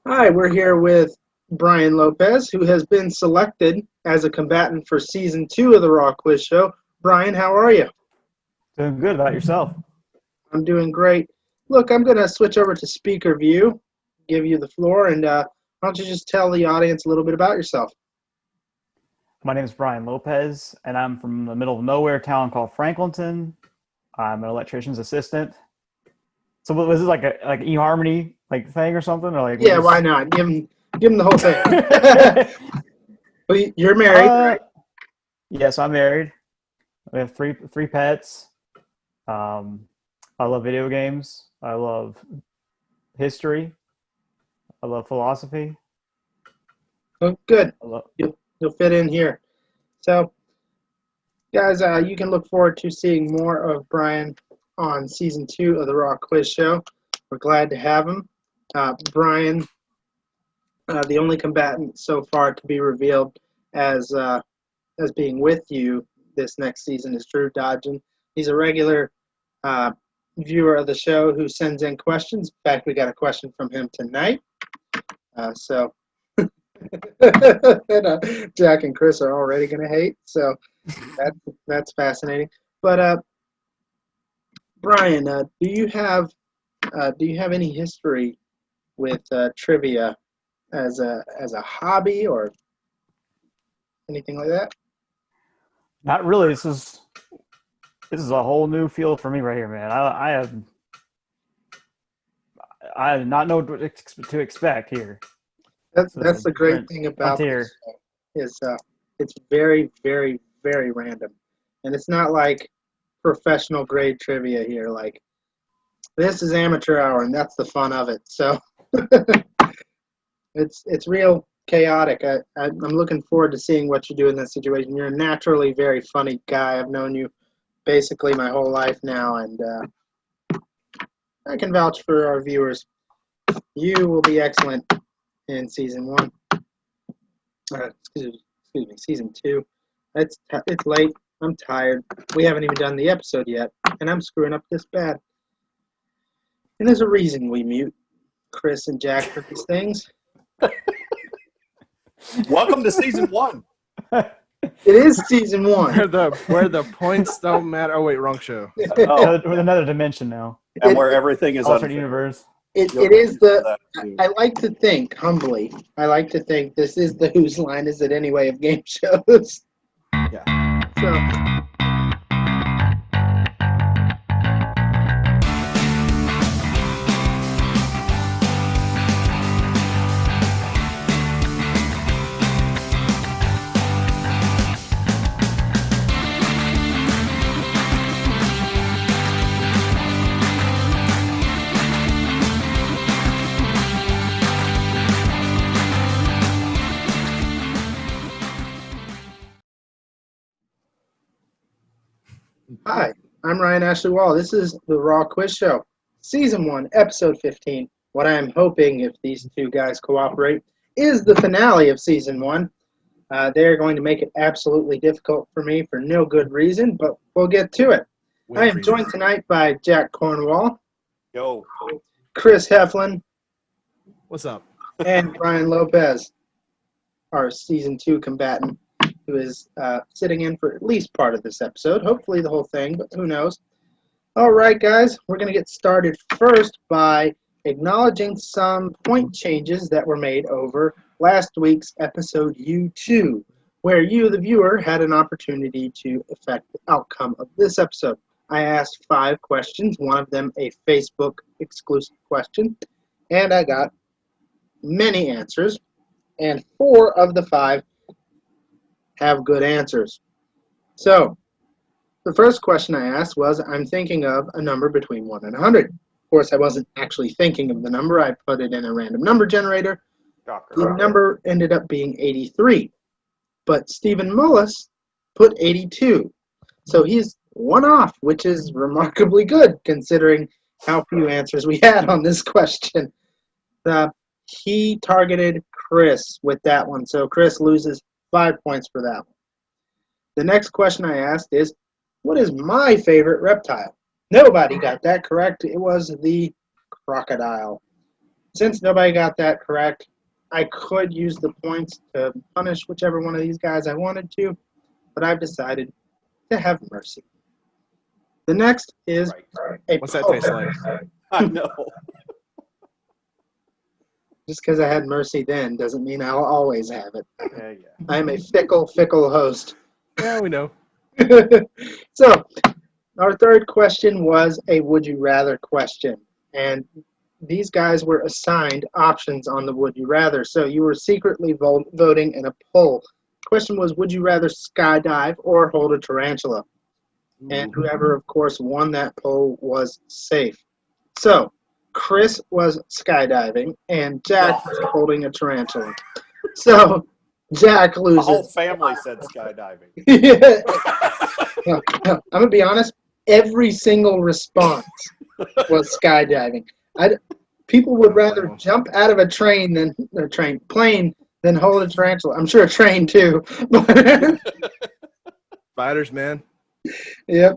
Hi, we're here with Brian Lopez, who has been selected as a combatant for Season 2 of the Raw Quiz Show. Brian, how are you? Doing good about yourself. I'm doing great. Look, I'm going to switch over to speaker view, give you the floor, and why don't you just tell the audience a little bit about yourself? My name is Brian Lopez, and I'm from the middle of nowhere town called Franklinton. I'm an electrician's assistant. So, was this like a eHarmony thing or something, or like Yeah, was why not? Give him the whole thing. this? Well, you're married, uh, right? yes, I'm married. We have three pets. Um, I love video games. I love history. I love philosophy. Oh, good. I love. You'll fit in here. So, guys, you can look forward to seeing more of Brian on Season 2 of the Raw Quiz Show. We're glad to have him. Brian, the only combatant so far to be revealed as being with you this next season is Drew Dodgen. He's a regular uh, viewer of the show who sends in questions. In fact, we got a question from him tonight. So and, Jack and Chris are already going to hate. So that's fascinating. But Brian, do you have any history with trivia as a hobby or anything like that? Not really. This is a whole new field for me right here, man. I did not know what to expect here. That's the great thing about Frontier. this show is it's very, very, very random, and it's not like professional grade trivia here. Like this is amateur hour, and that's the fun of it. So it's real chaotic. I'm looking forward to seeing what you do in this situation. You're a naturally very funny guy. I've known you basically my whole life now, and I can vouch for our viewers. You will be excellent in season 1. Excuse me, season 2. It's late. I'm tired. We haven't even done the episode yet, and I'm screwing up this bad. And there's a reason we mute Chris and Jack for these things. Welcome to season 1. It is season 1. Where the points don't matter. Oh wait, wrong show. Oh, With another dimension now. and where everything is Alternate unfair. universe. It You'll is get the. that too. I like to think humbly. I like to think this is the Whose Line Is It Anyway of game shows. Yeah. So. Hi, I'm Ryan Ashley Wall. This is the Raw Quiz Show, Season 1, Episode 15. What I am hoping, if these two guys cooperate, is the finale of Season 1. They're going to make it absolutely difficult for me for no good reason, but we'll get to it. I am joined tonight by Jack Cornwall, Yo. Chris Heflin, What's up? and Brian Lopez, our Season 2 combatant, who is sitting in for at least part of this episode. Hopefully the whole thing, but who knows. All right, guys, we're going to get started first by acknowledging some point changes that were made over last week's episode U2, where you, the viewer, had an opportunity to affect the outcome of this episode. I asked 5 questions, one of them a Facebook exclusive question, and I got many answers, and 4 of the 5 have good answers. So, the first question I asked was, I'm thinking of a number between 1 and 100. Of course, I wasn't actually thinking of the number. I put it in a random number generator. The number ended up being 83. But Stephen Mullis put 82. So he's one off, which is remarkably good considering how few answers we had on this question. He targeted Chris with that one. So Chris loses 5 points for that one. The next question I asked is, what is my favorite reptile? Nobody got that correct. It was the crocodile. Since nobody got that correct, I could use the points to punish whichever one of these guys I wanted to, but I've decided to have mercy. The next is a What's that poem. taste like? I know. Just because I had mercy then doesn't mean I'll always have it. Yeah. I am a fickle, fickle host. Yeah, we know. So, our third question was a would you rather question. And these guys were assigned options on the would you rather. So, you were secretly voting in a poll. The question was, would you rather skydive or hold a tarantula? And whoever, of course, won that poll was safe. So, Chris was skydiving, and Jack was holding a tarantula. So, Jack The loses. whole family said skydiving. Yeah. No, I'm going to be honest. Every single response was skydiving. People would rather jump out of a plane than hold a tarantula. I'm sure a train too. Spiders, man. Yep.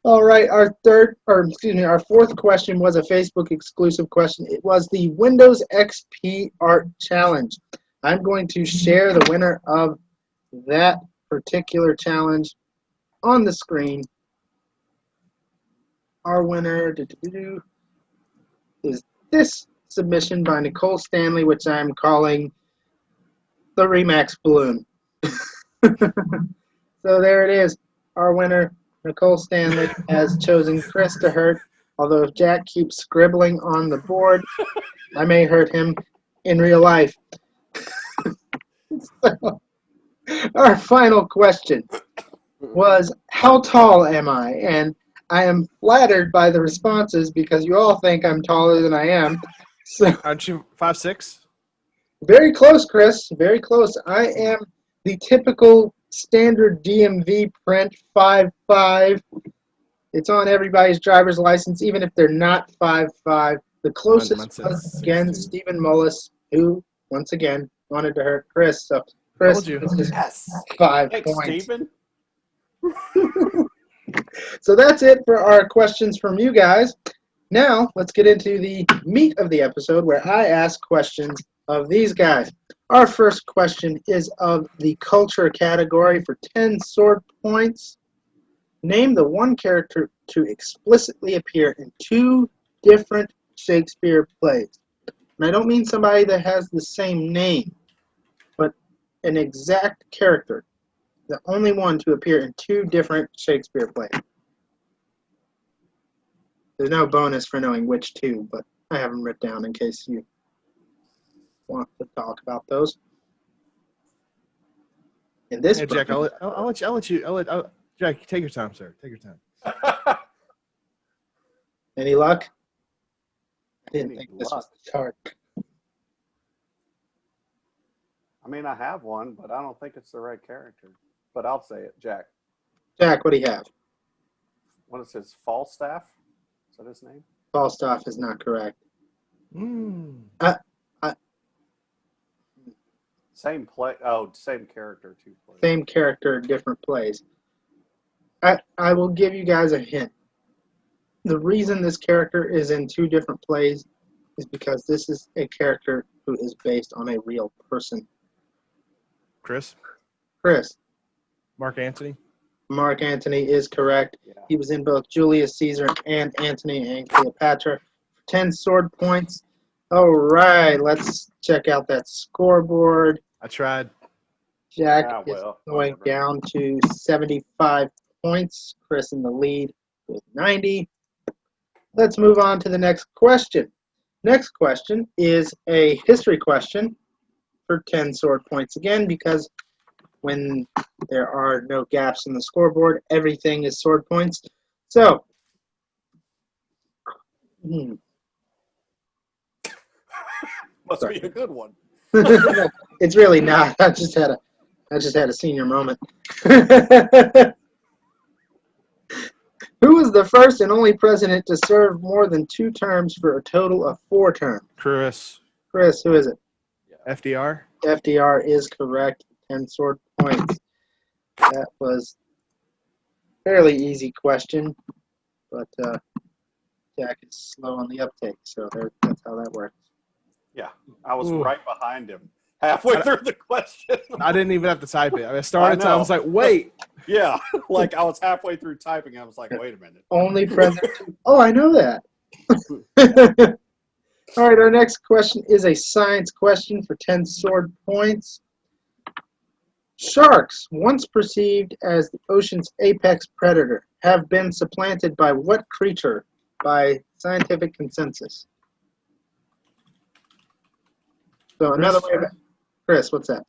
All right, our fourth question was a Facebook exclusive question. It was the Windows XP Art Challenge. I'm going to share the winner of that particular challenge on the screen. Our winner is this submission by Nicole Stanley, which I'm calling the Remax Balloon. So there it is. Our winner, Nicole Stanley, has chosen Chris to hurt. Although if Jack keeps scribbling on the board, I may hurt him in real life. So, our final question was, how tall am I? And I am flattered by the responses because you all think I'm taller than I am. So Aren't you 5'6"? very close, Chris. Very close. I am the typical standard DMV print 5'5". It's on everybody's driver's license, even if they're not 5'5". The closest was, again, Stephen Mullis, who, once again, wanted to hurt Chris. So Chris is Yes. 5 Thanks, points. Stephen. So that's it for our questions from you guys. Now, let's get into the meat of the episode where I ask questions of these guys. Our first question is of the culture category for 10 sword points. Name the one character to explicitly appear in 2 different Shakespeare plays. And I don't mean somebody that has the same name, but an exact character. The only one to appear in 2 different Shakespeare plays. There's no bonus for knowing which 2, but I have them written down in case you want to talk about those. In this, Hey, Jack, Jack, take your time, sir. Take your time. any luck? I didn't Any think this luck? was hard. I mean, I have one, but I don't think it's the right character. But I'll say it, Jack. Jack, what do you have? What is his Falstaff? Is that his name? Falstaff is not correct. Same play. Oh, same character, 2 plays. Same character, different plays. I will give you guys a hint. The reason this character is in 2 different plays is because this is a character who is based on a real person. Chris? Mark Antony is correct. Yeah. He was in both Julius Caesar and Antony and Cleopatra. 10 sword points. All right, let's check out that scoreboard. I tried. Jack is going whatever. down to 75 points. Chris in the lead with 90. Let's move on to the next question. Next question is a history question for 10 sword points again, because when there are no gaps in the scoreboard, everything is sword points. So, Must Sorry. be a good one. it's really not. I just had a senior moment. Who was the first and only president to serve more than 2 terms for a total of 4 terms? Chris. Chris, who is it? FDR. FDR is correct. 10 sword points. That was a fairly easy question, but Jack is slow on the uptake, so that's how that works. Yeah, I was Ooh. right behind him halfway through the question. I didn't even have to type it. I started. I I was like, wait. Yeah, like I was halfway through typing. I was like, wait a minute. Only present. Oh, I know that. All right, our next question is a science question for 10 sword points. Sharks, once perceived as the ocean's apex predator, have been supplanted by what creature by scientific consensus? So another way of Chris, what's that?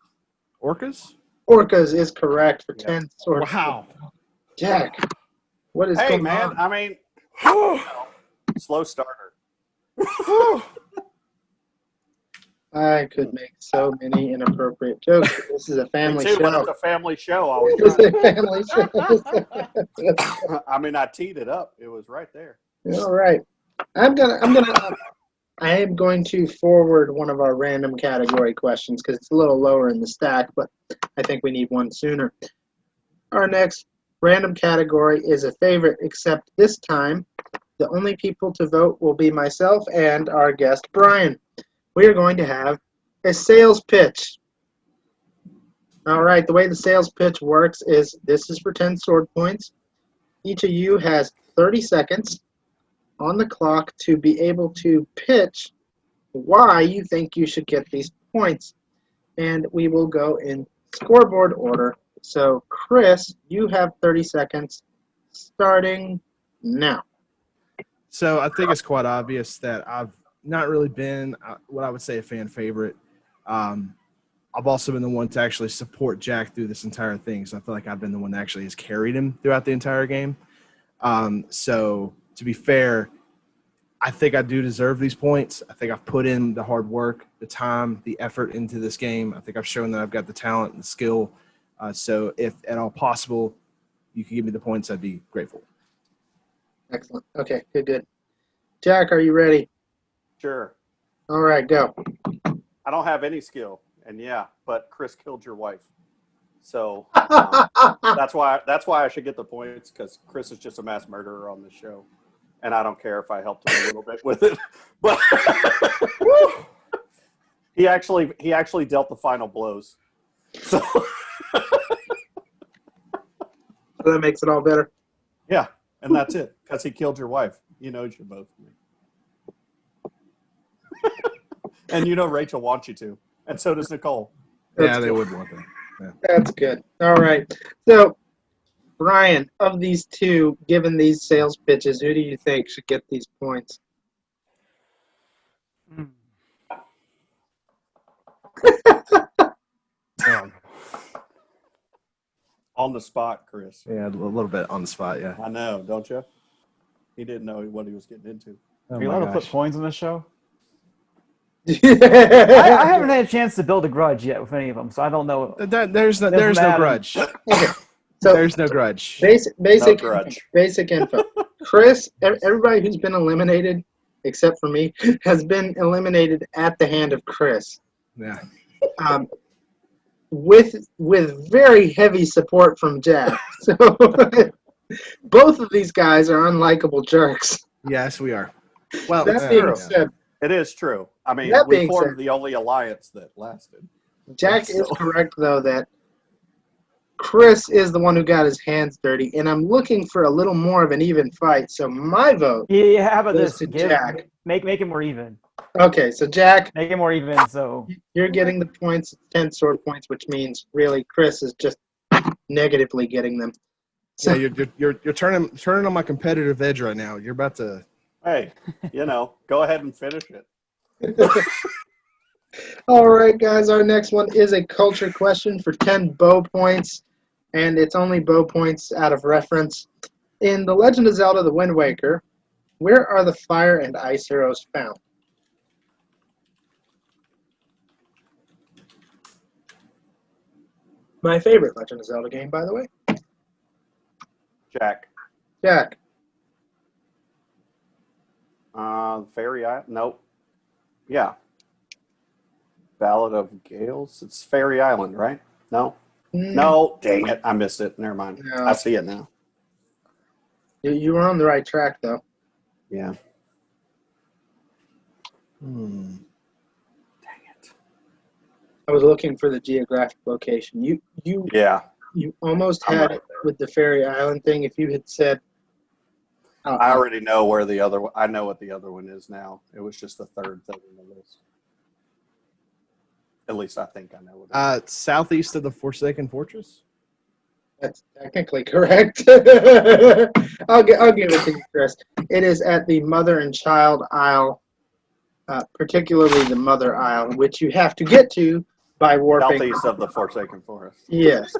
Orcas? Orcas is correct for Yeah. 10 sword Wow. points. Jack, what is Hey, going man, on? I mean, slow starter. I could make so many inappropriate jokes. This is a Me family too, but show. it's a family show. I was It's trying a family show. I mean, I teed it up. It was right there. All right. I am going to forward one of our random category questions because it's a little lower in the stack, but I think we need one sooner. Our next random category is a favorite, except this time the only people to vote will be myself and our guest, Brian. We are going to have a sales pitch. All right, the way the sales pitch works is this is for 10 sword points. Each of you has 30 seconds on the clock to be able to pitch why you think you should get these points. And we will go in scoreboard order. So, Chris, you have 30 seconds starting now. So I think it's quite obvious that I've not really been what I would say a fan favorite. I've also been the one to actually support Jack through this entire thing. So I feel like I've been the one that actually has carried him throughout the entire game. So to be fair, I think I do deserve these points. I think I've put in the hard work, the time, the effort into this game. I think I've shown that I've got the talent and the skill. So if at all possible, you could give me the points, I'd be grateful. Excellent. Okay, good. Jack, are you ready? Sure. All right, go. I don't have any skill, and yeah, but Chris killed your wife, so that's why I should get the points because Chris is just a mass murderer on the show, and I don't care if I helped him a little bit with it, but he actually dealt the final blows. So that makes it all better. yeah, and that's it because he killed your wife. He knows you both. And you know Rachel wants you to, and so does Nicole. Yeah, they would want that. Yeah. That's good. All right. So, Brian, of these two, given these sales pitches, who do you think should get these points? On the spot, Chris. Yeah, a little bit on the spot, yeah. I know, don't you? He didn't know what he was getting into. Oh Are you my allowed to put gosh. points on this show? I I haven't had a chance to build a grudge yet with any of them, so I don't know. There's no matter. grudge. Okay. So, There's no grudge. basic grudge. info. Chris, everybody who's been eliminated, except for me, has been eliminated at the hand of Chris. Yeah. With very heavy support from Jack. So both of these guys are unlikable jerks. Yes, we are. Well, That being true. said, It is true. I mean, That we being formed said- the only alliance that lasted. Jack is So- correct, though, that Chris is the one who got his hands dirty, and I'm looking for a little more of an even fight. So my vote Yeah, how about goes this? to Jack. Make it more even. Okay, so Jack, Make it more even. So you're getting the points, 10 sword points, which means really Chris is just negatively getting them. So, yeah, you're turning on my competitive edge right now. You're about to. Hey, go ahead and finish it. all right, guys, our next one is a culture question for 10 bow points, and it's only bow points out of reference. In The Legend of Zelda: The Wind Waker, where are the fire and ice heroes found? My favorite Legend of Zelda game, by the way. Jack. Jack. Fairy Island? Nope. Yeah. Ballad of Gales? It's Fairy Island, right? No? No. Dang it. I missed it. Never mind. No. I see it now. You were on the right track, though. Yeah. I was looking for the geographic location. You Yeah, almost I'm had right it with the Fairy Island thing. If you had said, I already know where the other. I know what the other one is now. It was just the third thing in the list. At least I think I know what it is. Southeast of the Forsaken Fortress. that's technically correct. I'll give it to you, Chris. It is at the Mother and Child Isle, particularly the Mother Isle, which you have to get to by warping. Southeast of the Forsaken Forest. Yes,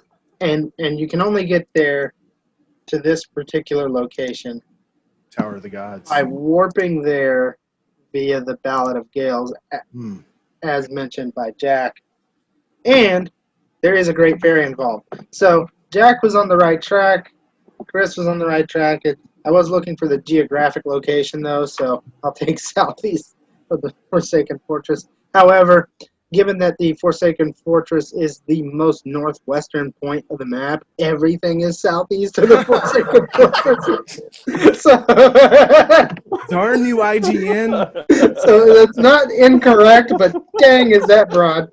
and you can only get there to this particular location Tower of the Gods. by warping there via the Ballad of Gales, Hmm. as mentioned by Jack. And there is a great fairy involved. So Jack was on the right track. Chris was on the right track. I was looking for the geographic location, though, so I'll take southeast of the Forsaken Fortress. However, given that the Forsaken Fortress is the most northwestern point of the map, everything is southeast of the Forsaken Fortress. Darn you, IGN. So that's not incorrect, but dang, is that broad.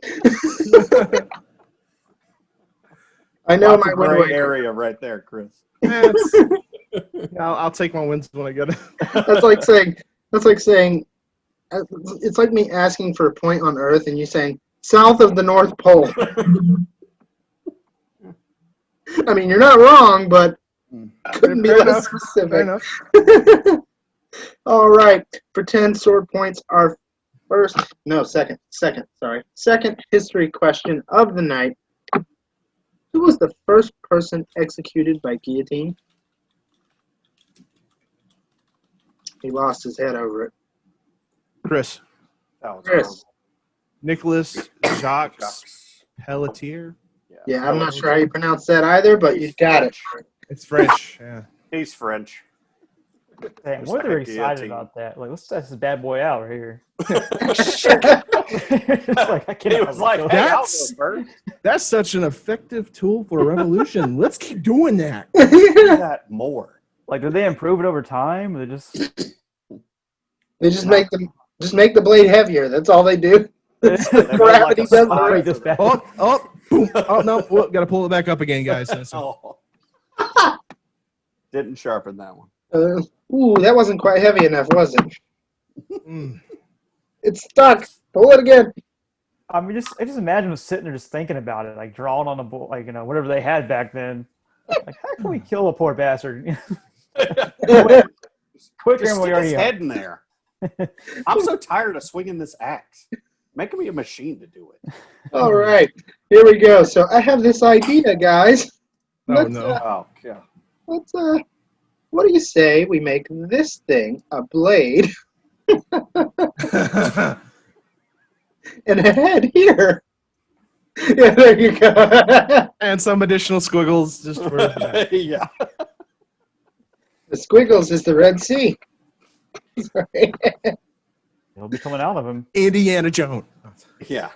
I know Lots my of win gray rate. area right there, Chris. I'll take my wins when I get it. That's like saying it's like me asking for a point on Earth and you saying south of the North Pole. I mean, you're not wrong, but couldn't be Fair less enough. Fair specific. enough. All right, pretend sword points are second history question of the night. Who was the first person executed by guillotine? He lost his head over it. Chris. That was Chris. Nicholas Jacques Jacques. Pelletier. Yeah, I'm not sure how you pronounce that either, but you got it. It's French. Yeah. He's French. Dang, Just we're like very a excited guillotine. about that. Like, let's test this bad boy out right here. It's like, I He cannot was like, go. hey, I'll go That's- first. That's such an effective tool for a revolution. Let's keep doing that. Do that more. Like, did they improve it over time? Or they just They just make the blade heavier. That's all they do. They made Gravity like a does the size make rest. this of bad. it. Boom. Oh no, got to pull it back up again, guys. Oh. Didn't sharpen that one. Ooh, that wasn't quite heavy enough, was it? Mm. It's stuck. Pull it again. I mean, I just imagine them sitting there just thinking about it, like drawing on a board, like whatever they had back then. Like, how can we kill a poor bastard? Quicker Just than we stick already his are. head in there. I'm so tired of swinging this axe. Make me a machine to do it. All right, here we go. So I have this idea, guys. Oh no. Oh, yeah. Let's what do you say we make this thing a blade and a head here? Yeah, there you go. And some additional squiggles just for Yeah. The squiggles is the Red Sea. Sorry. It'll be coming out of him. Indiana Jones. Yeah.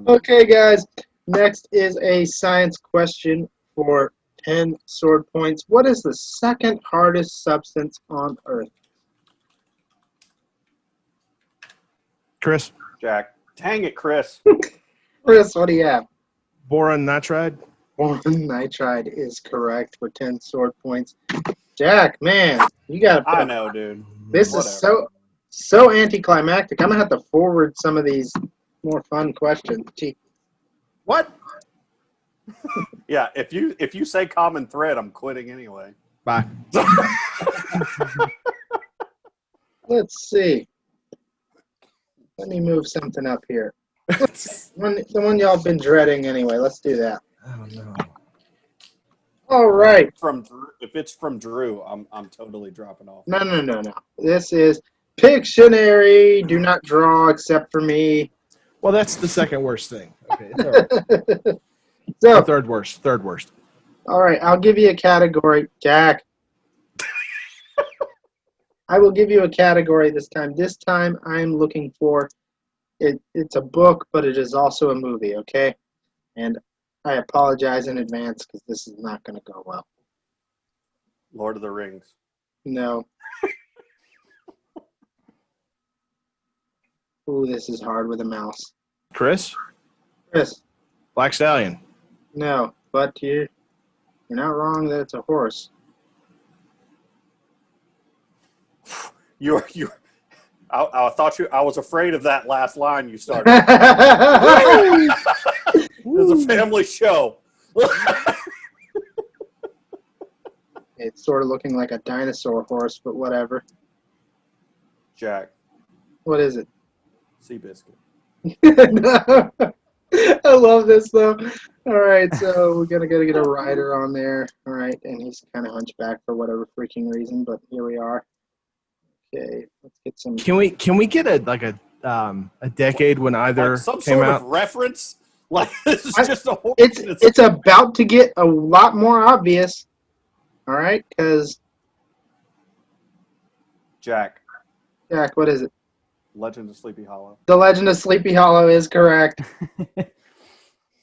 Okay, guys. Next is a science question for 10 sword points. What is the second hardest substance on Earth? Chris. Jack. Dang it, Chris. Chris, what do you have? Boron nitride. Boron nitride is correct for 10 sword points. Jack, man, you got I to. know, dude. This is so anticlimactic. I'm gonna have to forward some of these more fun questions. Gee. What? Yeah, if you say common thread, I'm quitting anyway. Bye. Let's see. Let me move something up here. The one y'all been dreading anyway. Let's do that. Oh no. All right. If it's from Drew, I'm totally dropping off. No. This is Pictionary. Do not draw except for me. Well, that's the second worst thing. Okay. It's all right. So, Third worst. all right, I'll give you a category, Jack. I will give you a category this time. This time, I'm looking for it. It's a book, but it is also a movie. Okay, and I apologize in advance because this is not going to go well. Lord of the Rings. No. Ooh, this is hard with a mouse. Chris? Chris. Black Stallion. No, but you're not wrong that it's a horse. You. I thought I was afraid of that last line you started. It's a family show. It's sort of looking like a dinosaur horse, but whatever. Jack. What is it? Seabiscuit. No. I love this though. All right, so we're gotta get a rider on there. All right, and he's kind of hunchback for whatever freaking reason, but here we are. Okay, let's get some. Can we get a decade when either Like some came sort out? of reference? Like this is just a horse. It's about to get a lot more obvious. All right, because Jack. Jack, what is it? Legend of Sleepy Hollow. The Legend of Sleepy Hollow is correct.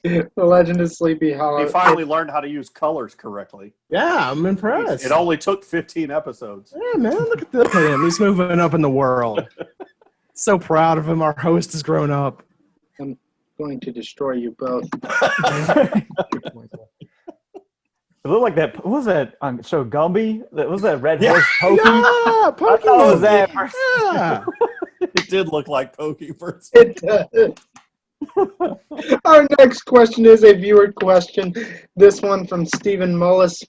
The Legend of Sleepy Hollow. He finally learned how to use colors correctly. Yeah, I'm impressed. It only took 15 episodes. Yeah, man, look at him. He's moving up in the world. So proud of him. Our host has grown up. I'm going to destroy you both. It looked like that. What was that on show Gumby? What was that red horse Pokey? Yeah, I Pokey. thought it was that. Yeah. It did look like Pokey first. It does. Our next question is a viewer question. This one from Stephen Mullis.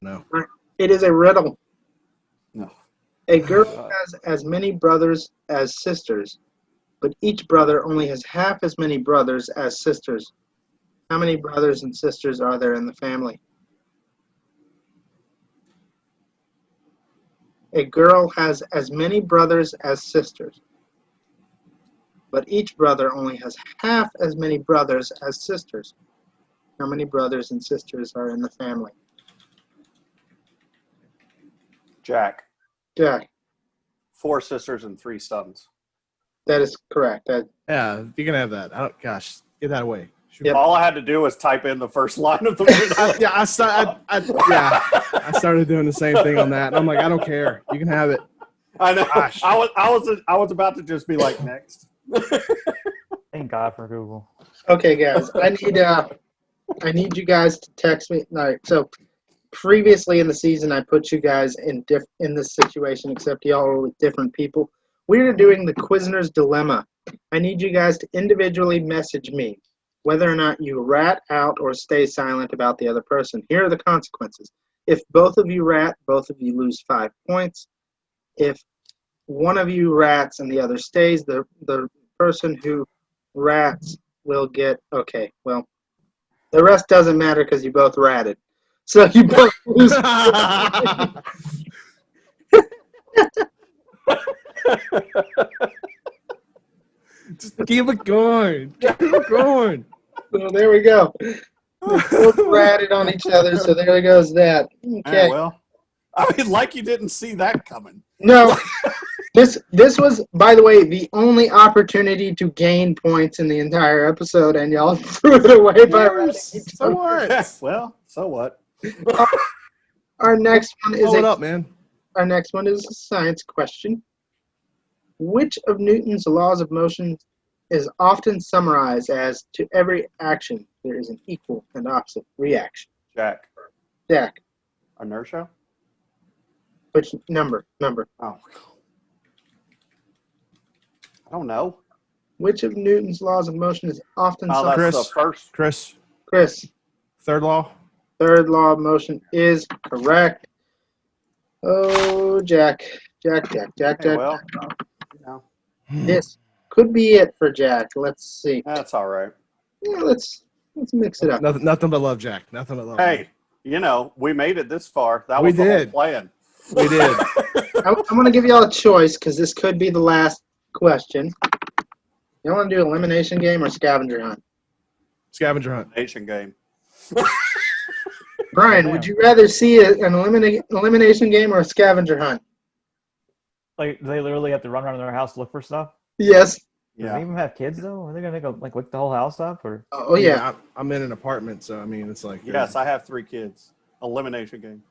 No. It is a riddle. No. A girl has as many brothers as sisters, but each brother only has half as many brothers as sisters. How many brothers and sisters are there in the family? A girl has as many brothers as sisters, but each brother only has half as many brothers as sisters. How many brothers and sisters are in the family? Jack. Jack, 4 sisters and 3 sons. that is correct. Yeah, you can have that. Gosh, get that away. Yep. All I had to do was type in the first line of the riddle. I started doing the same thing on that. And I'm like, I don't care. You can have it. I know. Gosh. I was about to just be like, next. Thank God for Google. Okay, guys, I need you guys to text me. All right, so previously in the season, I put you guys in this situation, except y'all were with different people. We are doing the Quizner's Dilemma. I need you guys to individually message me whether or not you rat out or stay silent about the other person. Here are the consequences. If both of you rat, both of you lose 5 points. If one of you rats and the other stays, the person who rats will get, okay, well, the rest doesn't matter because you both ratted. So you both lose. Just keep it going. Keep it going. So there we go. We both ratted on each other, so there goes that. Okay. Yeah, well, I mean, like you didn't see that coming. No, this was, by the way, the only opportunity to gain points in the entire episode, and y'all threw it away by ratting each So other. what? Well, so what? Our next one is Blow it up, man. Our next one is a science question. Which of Newton's laws of motion is often summarized as, to every action, there is an equal and opposite reaction? Jack. Jack, Inertia? which number? Oh. I don't know. Which of Newton's laws of motion is often Oh, summarized? that's the first. Chris, Chris, third law. third law of motion is correct. Oh, Jack. Hey, well, you know, This could be it for Jack. Let's see. that's all right. Yeah, let's mix it up. Nothing but love, Jack. Nothing but love. Hey, you know, we made it this far. That We was the whole did. plan. We did. I'm going to give y'all a choice because this could be the last question. You want to do elimination game or scavenger hunt? Scavenger hunt. Nation game. Brian, would you rather see an elimination game or a scavenger hunt? Like, do they literally have to run around their house to look for stuff? Yes. Do they Yeah. even have kids though? Are they gonna wake the whole house up or? Oh, yeah. I'm in an apartment, so I mean, it's like. Yes, I have 3 kids. Elimination game.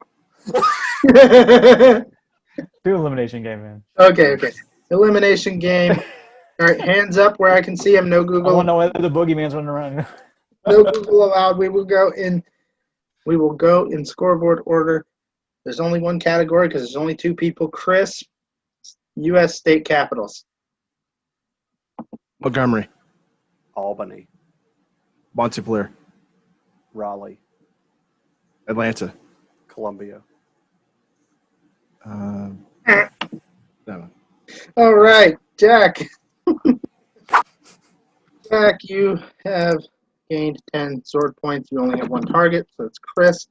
Do elimination game, man. Okay. Elimination game. All right, hands up where I can see them. No I want Google. to know whether the boogeyman's running around. No Google allowed. We will go in scoreboard order. There's only one category because there's only two people. Chris, U.S. state capitals. Montgomery, Albany, Montpelier, Raleigh, Atlanta. Columbia. No. All right, Jack. Jack, you have gained 10 sword points. You only have one target, so it's Chris.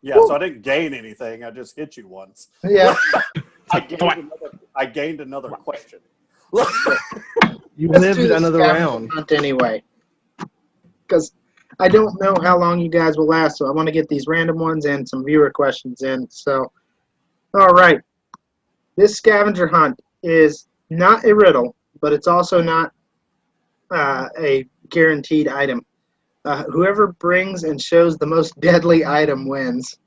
Yeah, so I didn't gain anything. I just hit you once. Yeah. I gained another question. You Let's lived do the another scavenger round. hunt anyway. Because I don't know how long you guys will last, so I want to get these random ones and some viewer questions in. So, all right. This scavenger hunt is not a riddle, but it's also not a guaranteed item. Whoever brings and shows the most deadly item wins.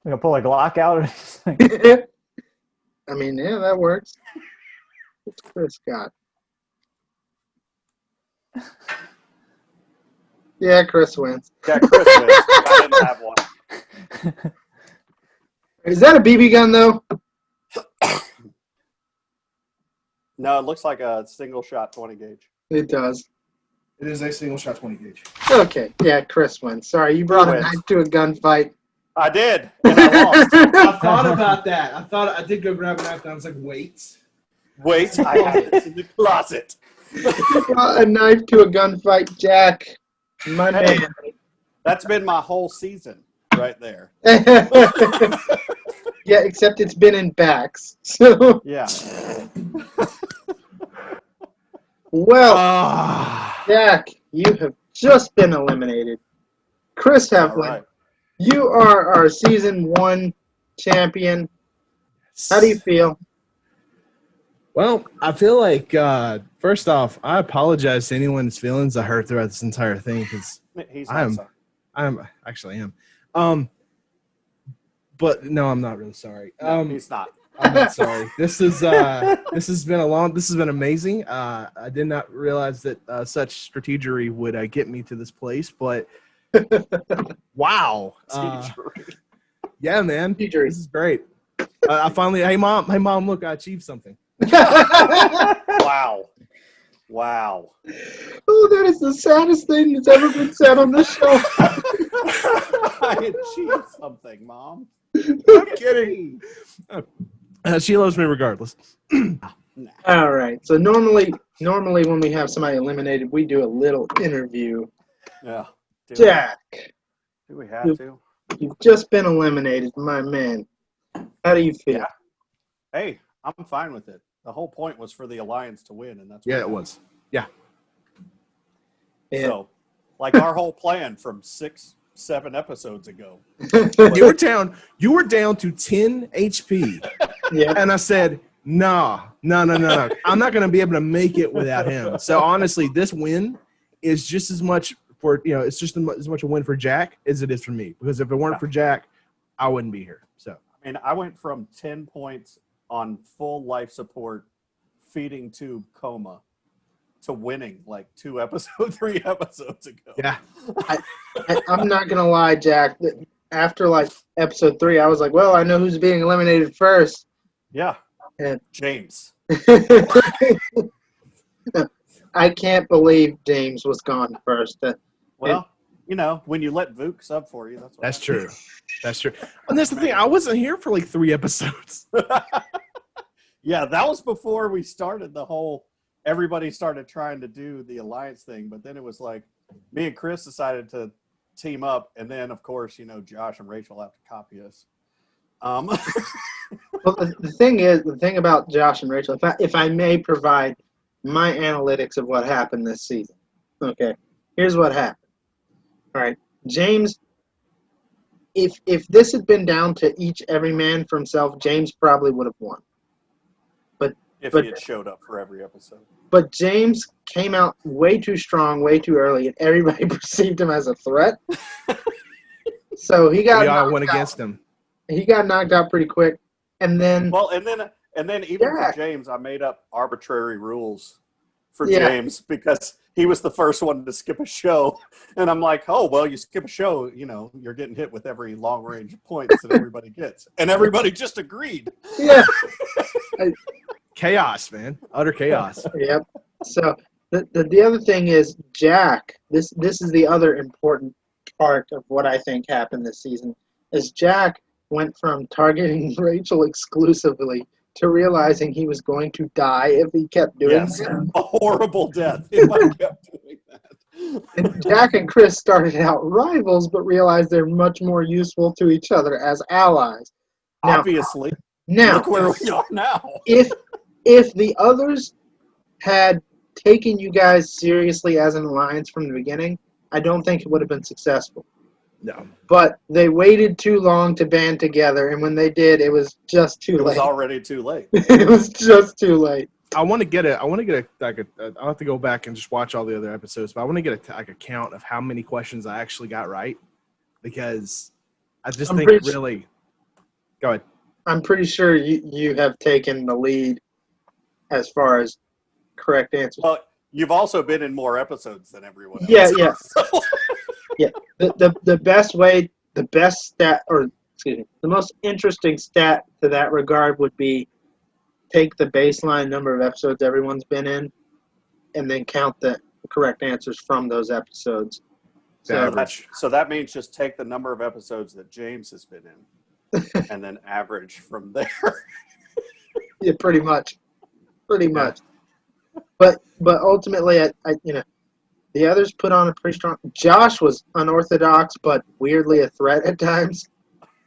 I'm gonna pull a Glock out or something. I mean, yeah, that works. What's Chris got? Yeah, Chris wins. Yeah, Chris wins. I didn't have one. Is that a BB gun, though? No, it looks like a single shot 20 gauge. It does. It is a single shot 20 gauge. Okay, yeah, Chris wins. Sorry, you brought a wins? knife to a gunfight. I did, and I lost. I thought about that. I did go grab a knife, and I was like, wait. Wait, I have this in the closet. You brought a knife to a gunfight, Jack. My Hey. man. That's been my whole season right there. Yeah, except it's been in backs. So, Yeah. well, Ah. Jack, you have just been eliminated. Chris All Heflin, right. you are our season 1 champion. How do you feel? Well, I feel like, first off, I apologize to anyone's feelings I hurt throughout this entire thing because He's I'm- not sorry. I'm actually am. But no, I'm not really sorry. No, he's not. I'm not sorry. This has been amazing. I did not realize that such strategery would get me to this place, but wow. Yeah, man. Strategery. This is great. I finally, hey mom, look, I achieved something. Wow. Wow. Oh, that is the saddest thing that's ever been said on this show. I achieved something, Mom. I'm kidding. She loves me regardless. All right. So normally when we have somebody eliminated, we do a little interview. Yeah. Jack, Do we have to? you've just been eliminated, my man. How do you feel? Yeah. Hey, I'm fine with it. The whole point was for the Alliance to win, and that's Yeah, what it was. Yeah. Yeah. So, like our whole plan from 6-7 episodes ago. You were down to 10 HP. Yeah. And I said, no. I'm not going to be able to make it without him. So honestly, this win is just as much for, it's just as much a win for Jack as it is for me. Because if it weren't for Jack, I wouldn't be here. So, I mean, I went from 10 points on full life support, feeding tube coma, to winning like 3 episodes ago. yeah. I'm not gonna lie, Jack. After like episode 3, I was like, well, I know who's being eliminated first. Yeah. Yeah. James. I can't believe James was gone first. Well, when you let Vuke sub for you, that's what That's true. That's true. And that's the thing. I wasn't here for like 3 episodes. Yeah, that was before we started the whole everybody started trying to do the Alliance thing, but then it was like me and Chris decided to team up, and then of course, Josh and Rachel have to copy us. Well, the thing about Josh and Rachel, if I may provide my analytics of what happened this season. Okay, here's what happened. All right, James. If this had been down to every man for himself, James probably would have won. If he had showed up for every episode. But James came out way too strong, way too early, and everybody perceived him as a threat. So he got We all went against him. He got knocked out pretty quick. And then Well, and then even Jack. for James, I made up arbitrary rules for Yeah. James because he was the first one to skip a show, and I'm like, oh well, you skip a show, you're getting hit with every long range points that everybody gets, and everybody just agreed. yeah, Chaos, man. Utter chaos. yep. So the other thing is Jack. This is the other important part of what I think happened this season is Jack went from targeting Rachel exclusively to realizing he was going to die if he kept doing Yes, that. a horrible death if I kept doing that. And Jack and Chris started out rivals, but realized they're much more useful to each other as allies. Now, Obviously, now look where we are now. if the others had taken you guys seriously as an alliance from the beginning, I don't think it would have been successful. No. But they waited too long to band together, and when they did, it was just too It was late. already too late. It was just too late. I want to get I'll have to go back and just watch all the other episodes, but I want to get a count of how many questions I actually got right, because I just think really. Go ahead. I'm pretty sure you have taken the lead as far as correct answers. Well, you've also been in more episodes than everyone else. Yeah. So- Yeah. The best way, the best stat, or excuse me, the most interesting stat to that regard would be take the baseline number of episodes everyone's been in, and then count the correct answers from those episodes. So that means just take the number of episodes that James has been in, and then average from there. Yeah, pretty much. But ultimately, I the others put on a pretty strong. Josh was unorthodox, but weirdly a threat at times.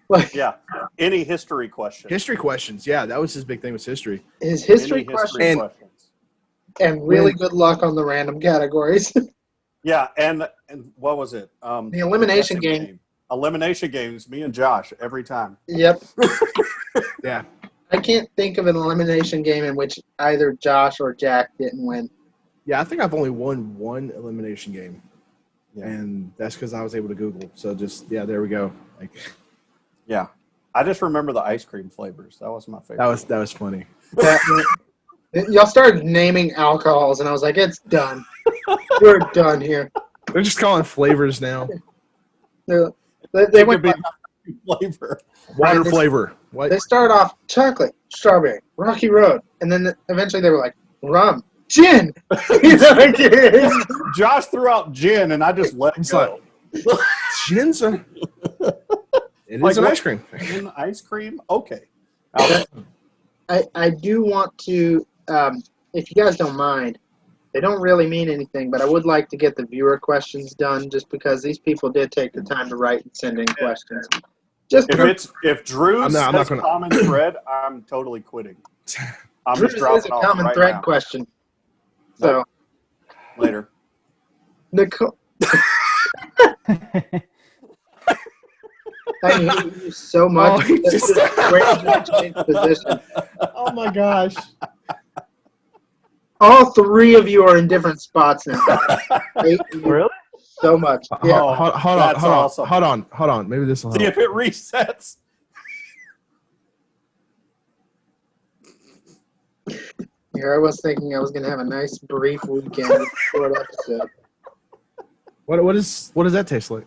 Like Yeah. Any history question? History questions. Yeah, that was his big thing, was history. his history Any questions questions? and really good luck on the random categories. Yeah, and what was it? The elimination guessing game. Elimination games. Me and Josh every time. Yep. Yeah. I can't think of an elimination game in which either Josh or Jack didn't win. Yeah, I think I've only won one elimination game, Yeah. and that's because I was able to Google. So there we go. Like, Yeah. I just remember the ice cream flavors. That was my favorite. that was funny. Y'all started naming alcohols, and I was like, it's done. We're done here. They're just calling flavors now. They went by, flavor. Water Right, flavor. What? they started off chocolate, strawberry, Rocky Road, and then eventually they were like, rum, gin. You know, like, Josh threw out gin, and I just let it It's go. Gin's a. It Like is an what? ice cream. Gin ice cream? Okay. I do want to, if you guys don't mind, they don't really mean anything, but I would like to get the viewer questions done just because these people did take the time to write and send in questions. Just If Drew I'm not says gonna- common thread, I'm totally quitting. I'm Drew's just dropping is a off common right thread now. question. So, Later. Nicole, I hate you so much. Oh, he That's just- just great to change position. Oh my gosh. All three of you are in different spots now. I hate you Really? so much. Yeah. Hold on. Maybe this will See help. if it resets. Here I was thinking I was going to have a nice brief weekend with a short episode. What does that taste like?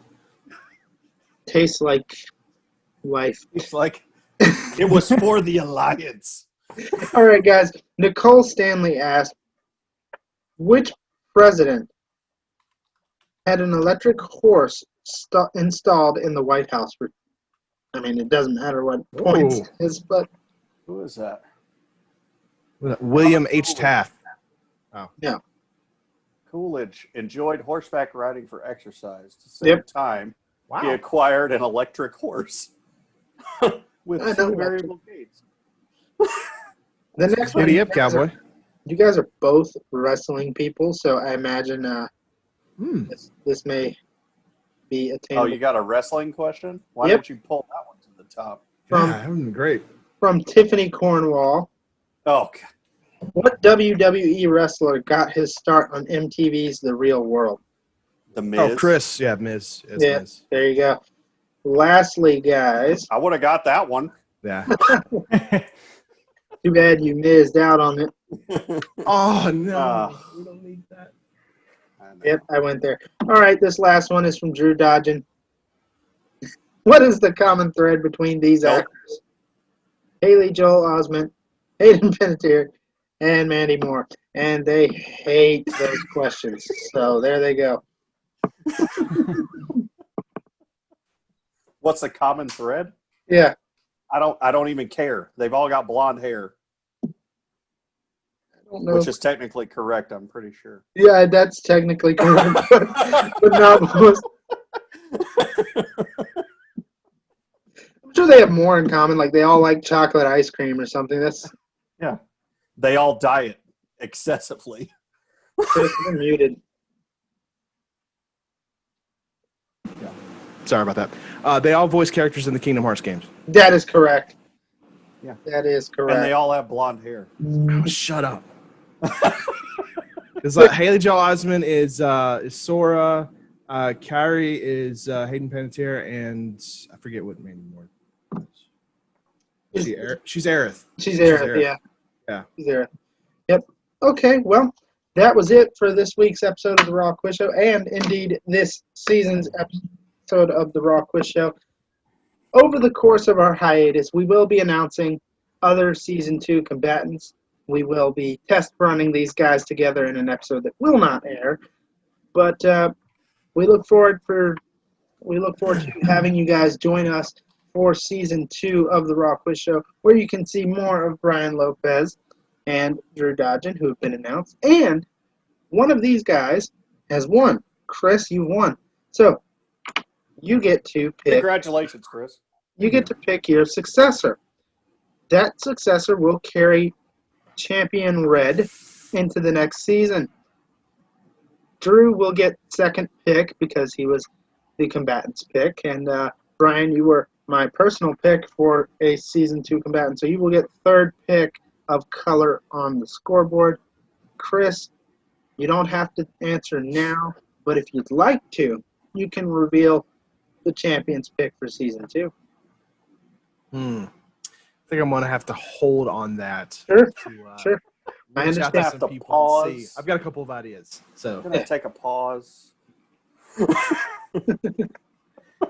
Tastes like life. It's like it was for the alliance. All right, guys. Nicole Stanley asked, which president had an electric horse installed in the White House? I mean, it doesn't matter what points it is, but Who is that? William H. Taft. Coolidge enjoyed horseback riding for exercise. To save Yep. time, he Wow. acquired an electric horse with I know two variable gates. the next one, Giddy up, cowboy. you guys are both wrestling people, so I imagine this may be Oh, attainable. you got a wrestling question? Why Yep. didn't you pull that one to the top? Yeah, that would be great. From Tiffany Cornwall. Oh, God. What WWE wrestler got his start on MTV's The Real World? The Miz. Oh, Chris. Yeah, Miz. It's Yeah. Miz. There you go. Lastly, guys, I would have got that one. Yeah. Too bad you missed out on it. Oh no, we don't need that. I know. Yep, I went there. All right, this last one is from Drew Dodgen. What is the common thread between these Nope. actors? Haley Joel Osment, Hayden Panettiere, and Mandy Moore. And they hate those questions. So there they go. What's the common thread? Yeah. I don't even care. They've all got blonde hair, I don't know. which is technically correct, I'm pretty sure. Yeah, that's technically correct. But not most. I'm sure they have more in common. Like they all like chocolate ice cream or something. That's They all diet excessively. Chris, you're muted. Sorry about that. They all voice characters in the Kingdom Hearts games. That is correct. Yeah. That is correct. And they all have blonde hair. Oh, shut up. Because like Haley Joel Osment is Sora, Kyrie is Hayden Panettiere, and I forget what Mandy Moore is. She's Aerith. She's Aerith, yeah. Yeah. She's Aerith. Yep. Okay, well, that was it for this week's episode of the Raw Quiz Show, and indeed this season's episode of the Raw Quiz Show. Over the course of our hiatus, we will be announcing other Season 2 combatants. We will be test running these guys together in an episode that will not air. But we look forward to having you guys join us for Season 2 of the Raw Quiz Show, where you can see more of Brian Lopez and Drew Dodgen, who have been announced. And one of these guys has won. Chris, you won. So you get to pick. Congratulations, Chris. You get to pick your successor. That successor will carry Champion Red into the next season. Drew will get second pick because he was the combatant's pick, and Brian, you were my personal pick for a Season 2 combatant, so you will get third pick of color on the scoreboard. Chris, you don't have to answer now, but if you'd like to, you can reveal the champion's pick for Season 2. I think I'm going to have to hold on that. Sure, to, sure. I reach out understand. to Have some to people and see. pause. I've got a couple of ideas. So I'm going to take a pause. I'm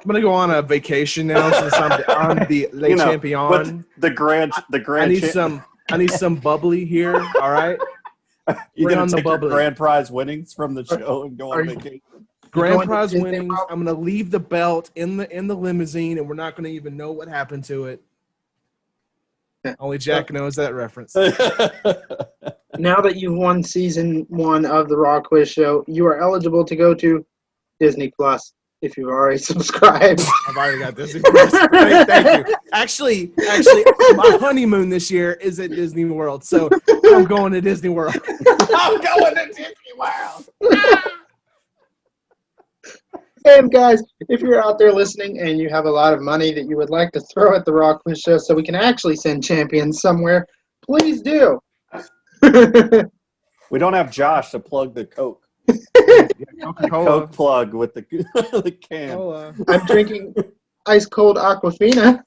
going to go on a vacation now since I'm the late champion. With the grand I need some bubbly here, all right? You're Bring going on to the take your bubbly. grand prize winnings from the show and go Are on you- vacation. Grand going to prize Disney winnings. World? I'm going to leave the belt in the limousine, and we're not going to even know what happened to it. Only Jack knows that reference. Now that you've won Season 1 of the Raw Quiz Show, you are eligible to go to Disney Plus if you've already subscribed. I've already got Disney Plus. Thank you. Actually, my honeymoon this year is at Disney World, so I'm going to Disney World. I'm going to Disney World. And guys, if you're out there listening and you have a lot of money that you would like to throw at the Raw Quiz Show so we can actually send champions somewhere, please do. We don't have Josh to plug the Coke. Coca-Cola. Coke plug with the can. Cola. I'm drinking ice cold Aquafina.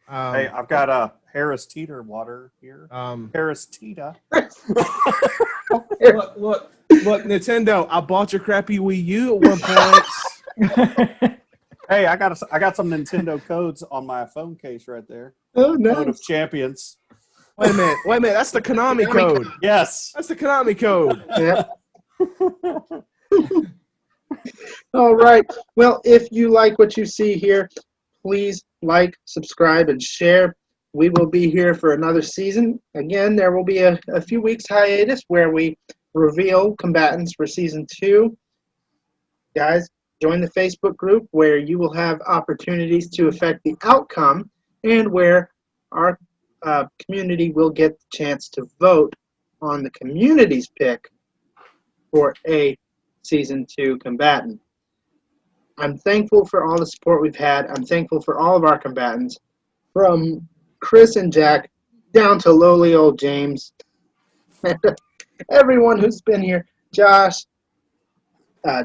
Hey, I've got a Harris Teeter water here. Harris Teeter. Look, Nintendo, I bought your crappy Wii U at one point. Hey, I got some Nintendo codes on my phone case right there. Oh, Code of nice. champions. Wait a minute. That's the Konami code. Yes. That's the Konami code. Yeah. All right. Well, if you like what you see here, please like, subscribe, and share. We will be here for another season. Again, there will be a few weeks hiatus where we reveal combatants for Season 2. Guys, join the Facebook group where you will have opportunities to affect the outcome and where our community will get the chance to vote on the community's pick for a Season 2 combatant. I'm thankful for all the support we've had. I'm thankful for all of our combatants, from Chris and Jack down to lowly old James. Everyone who's been here, Josh,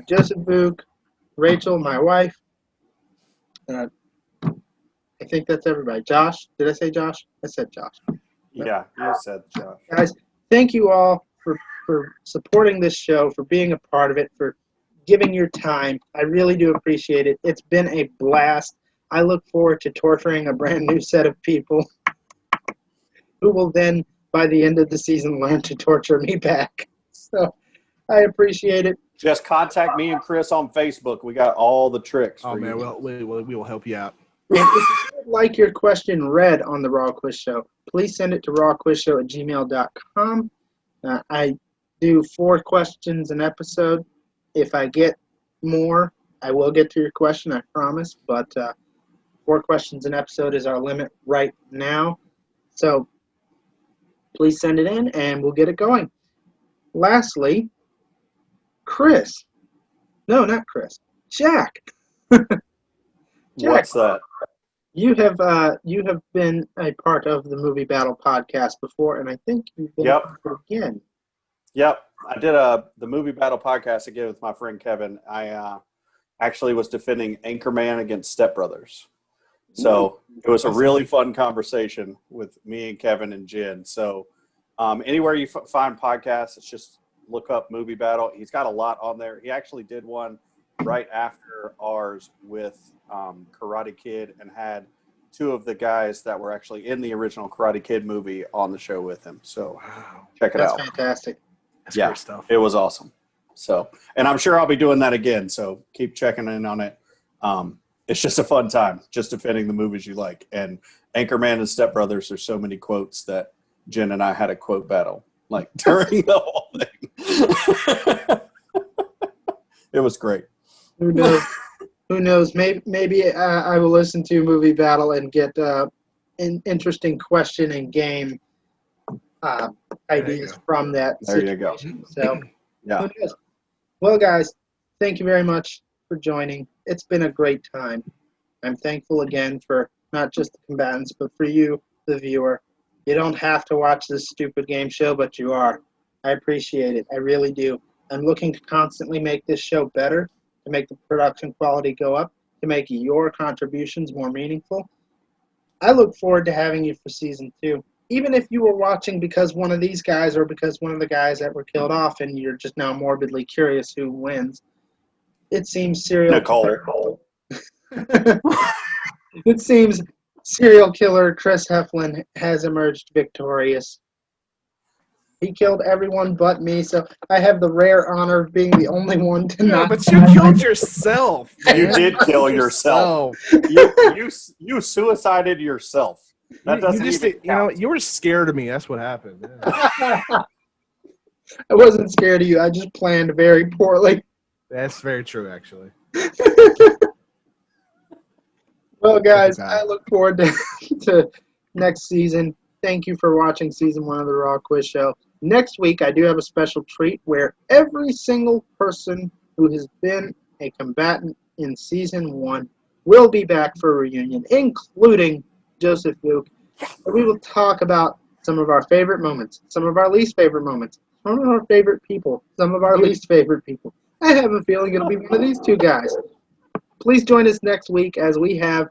Joseph Vuke, Rachel, my wife, I think that's everybody. Josh, did I say Josh? I said Josh. Yeah, you said Josh. Guys, thank you all for supporting this show, for being a part of it, for giving your time. I really do appreciate it. It's been a blast. I look forward to torturing a brand new set of people who will then, by the end of the season, learn to torture me back. So I appreciate it. Just contact me and Chris on Facebook. We got all the tricks. Oh for man, you. we will help you out. And if you would like your question read on the Raw Quiz Show, please send it to rawquizshow@gmail.com. I do 4 questions an episode. If I get more, I will get to your question, I promise. But 4 questions an episode is our limit right now. So please send it in, and we'll get it going. Lastly, Chris. No, not Chris. Jack. What's that? You have been a part of the Movie Battle podcast before, and I think you've been Yep. a part again. Yep, I did the Movie Battle podcast again with my friend Kevin. I actually was defending Anchorman against Step Brothers. So it was a really fun conversation with me and Kevin and Jen. So anywhere you find podcasts, it's just look up Movie Battle. He's got a lot on there. He actually did one right after ours with Karate Kid and had 2 of the guys that were actually in the original Karate Kid movie on the show with him. So check it That's out. fantastic. That's Yeah. great stuff. It was awesome. So, and I'm sure I'll be doing that again. So keep checking in on it. It's just a fun time, just defending the movies you like. And Anchorman and Step Brothers, there's so many quotes that Jen and I had a quote battle like during the whole thing. It was great. Who knows? Who knows? Maybe I will listen to Movie Battle and get an interesting question and game ideas from that There you go. situation. So, Yeah. who knows? Well, guys, thank you very much for joining. It's been a great time. I'm thankful again for not just the combatants, but for you, the viewer. You don't have to watch this stupid game show, but you are. I appreciate it. I really do. I'm looking to constantly make this show better, to make the production quality go up, to make your contributions more meaningful. I look forward to having you for season 2. Even if you were watching because one of these guys or because one of the guys that were killed off and you're just now morbidly curious who wins, it seems Nicole. It seems serial killer Chris Heflin has emerged victorious. He killed everyone but me, so I have the rare honor of being the only one to Yeah, not. but you killed yourself. You man. did kill yourself. You suicided yourself. That doesn't you just, even count. you were scared of me. That's what happened. Yeah. I wasn't scared of you. I just planned very poorly. That's very true, actually. Well, guys, Okay. I look forward to next season. Thank you for watching season 1 of the Raw Quiz Show. Next week, I do have a special treat where every single person who has been a combatant in season 1 will be back for a reunion, including Joseph Vuke. We will talk about some of our favorite moments, some of our least favorite moments, some of our favorite people, some of our least favorite people. I have a feeling it'll be one of these 2 guys. Please join us next week as we have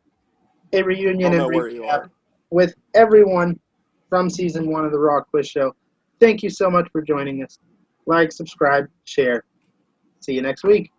a reunion Don't and know where you recap are. with everyone from season 1 of the Raw Quiz Show. Thank you so much for joining us. Like, subscribe, share. See you next week.